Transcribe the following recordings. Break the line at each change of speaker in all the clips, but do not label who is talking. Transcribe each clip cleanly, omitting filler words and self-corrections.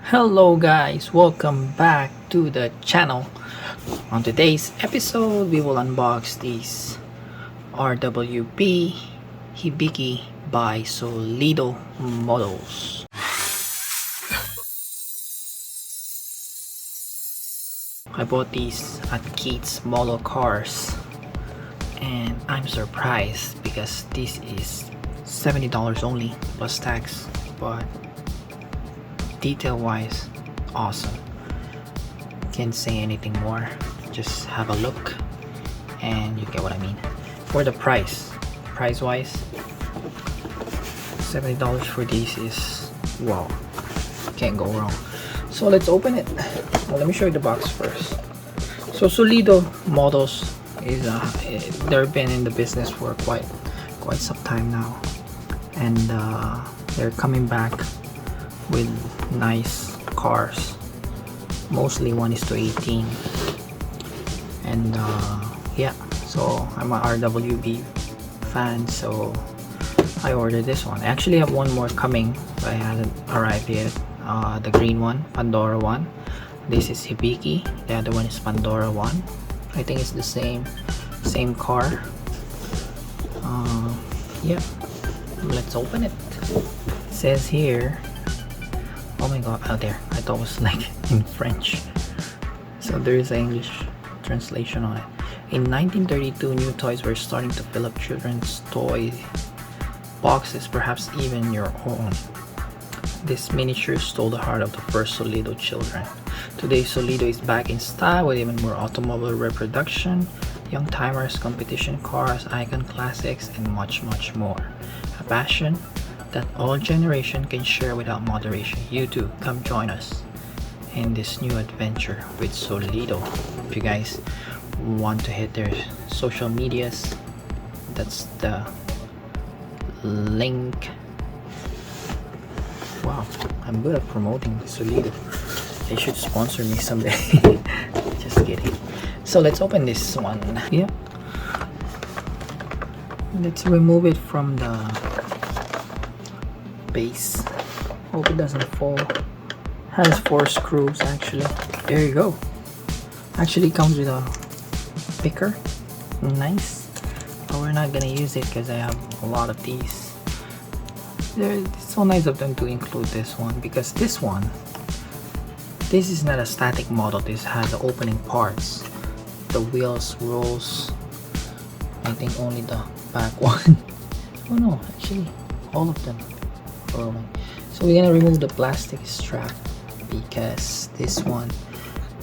Hello guys, welcome back to the channel. On today's episode, we will unbox these RWB Hibiki by Solido Models. I bought these at Keith's Model Cars and I'm surprised because this is $70 only plus tax, but detail wise, awesome. Can't say anything more, just have a look and you get what I mean. For the price wise, $70 for these is wow, can't go wrong. So let's open it. Well, let me show you the box first. So Solido Models is they've been in the business for quite some time now, and they're coming back with nice cars, mostly 1:18, and yeah, so I'm a RWB fan, so I ordered this one. I actually have one more coming, but it hasn't arrived yet. The green one, Pandora one. This is Hibiki, the other one is Pandora one. I think it's the same car. Yeah, let's open it. It says here, oh my god, out there, I thought it was like in French, so there is an English translation on it. In 1932, new toys were starting to fill up children's toy boxes, perhaps even your own. This miniature stole the heart of the first Solido children. Today, Solido is back in style with even more automobile reproduction, young timers, competition cars, icon classics, and much more. A passion that all generation can share without moderation. You too, come join us in this new adventure with Solido. If you guys want to hit their social medias, that's the link. Wow, I'm good at promoting Solido. They should sponsor me someday. Just kidding. So let's open this one. Yeah, let's remove it from the base. Hope it doesn't fall. Has 4 screws actually. There you go. Actually comes with a picker. Nice. But we're not gonna use it because I have a lot of these. It's so nice of them to include this one, because this is not a static model. This has the opening parts. The wheels rolls. I think only the back one. Oh no, actually all of them. So we're gonna remove the plastic strap, because this one,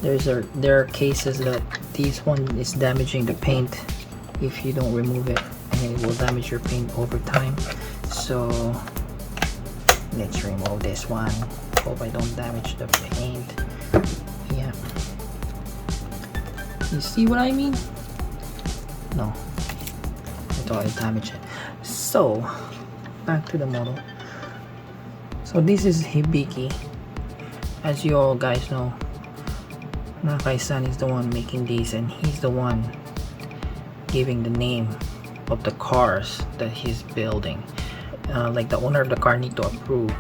there are cases that this one is damaging the paint if you don't remove it, and it will damage your paint over time. So let's remove this one. Hope I don't damage the paint. Yeah, you see what I mean? No, I thought I damaged it. So back to the model. So this is Hibiki. As you all guys know, Nakai-san is the one making these, and he's the one giving the name of the cars that he's building. Like the owner of the car need to approve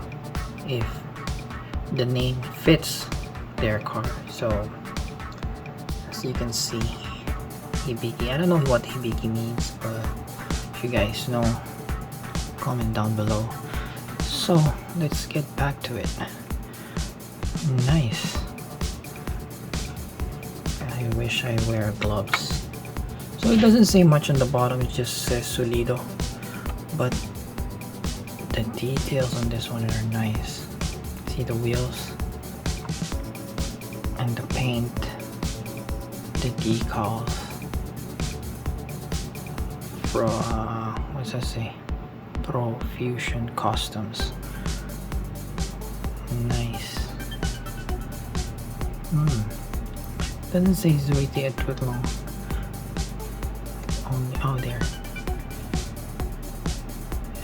if the name fits their car. So as you can see, Hibiki. I don't know what Hibiki means, but if you guys know, comment down below. So let's get back to it. Nice. I wish I wear gloves. So it doesn't say much on the bottom, it just says Solido, but the details on this one are nice. See the wheels and the paint, the decals from what's that say? Pro Fusion Customs. Nice. Doesn't say Zuiti at long. Only out there.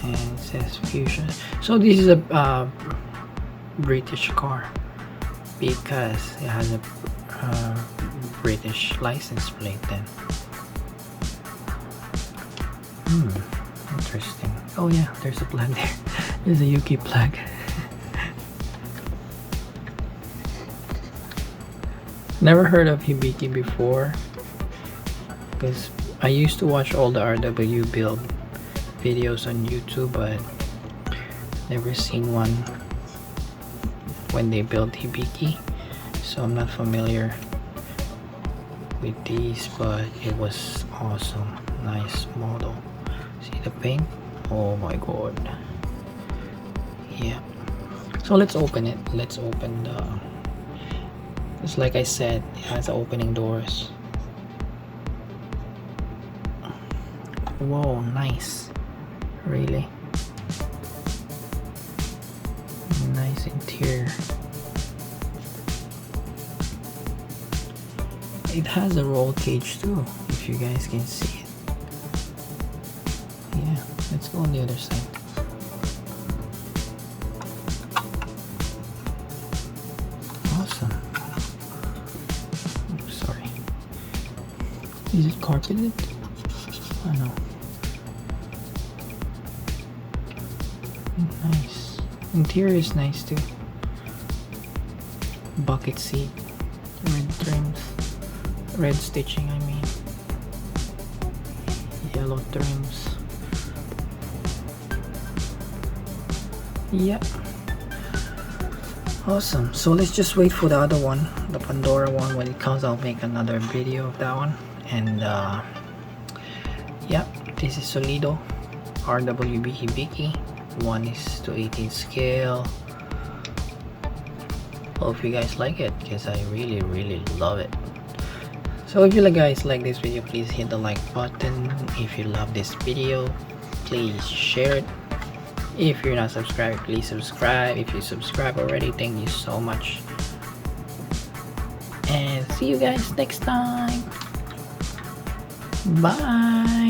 And it says Fusion. So this is a British car, because it has a British license plate then. Interesting. Oh yeah, there's a flag there. There's a UK flag. Never heard of Hibiki before, because I used to watch all the RW build videos on YouTube, but never seen one when they built Hibiki, so I'm not familiar with these, but it was awesome. Nice model. See the paint? Oh my god. Yeah, so let's open it. Let's open the, just like I said, it has opening doors. Whoa, nice. Really nice interior. It has a roll cage too, if you guys can see it. Yeah, let's go on the other side. Awesome. Oops, sorry. Is it carpeted? I know. Nice. Interior is nice too. Bucket seat, red trims, red stitching I mean, yellow trims. Yeah, awesome. So let's just wait for the other one, the Pandora one. When it comes, I'll make another video of that one. And yeah, this is Solido RWB Hibiki 1:18 scale. Hope you guys like it, because I really love it. So if you guys like this video, please hit the like button. If you love this video, please share it. If you're not subscribed, please subscribe. If you subscribe already, thank you so much, and see you guys next time. Bye.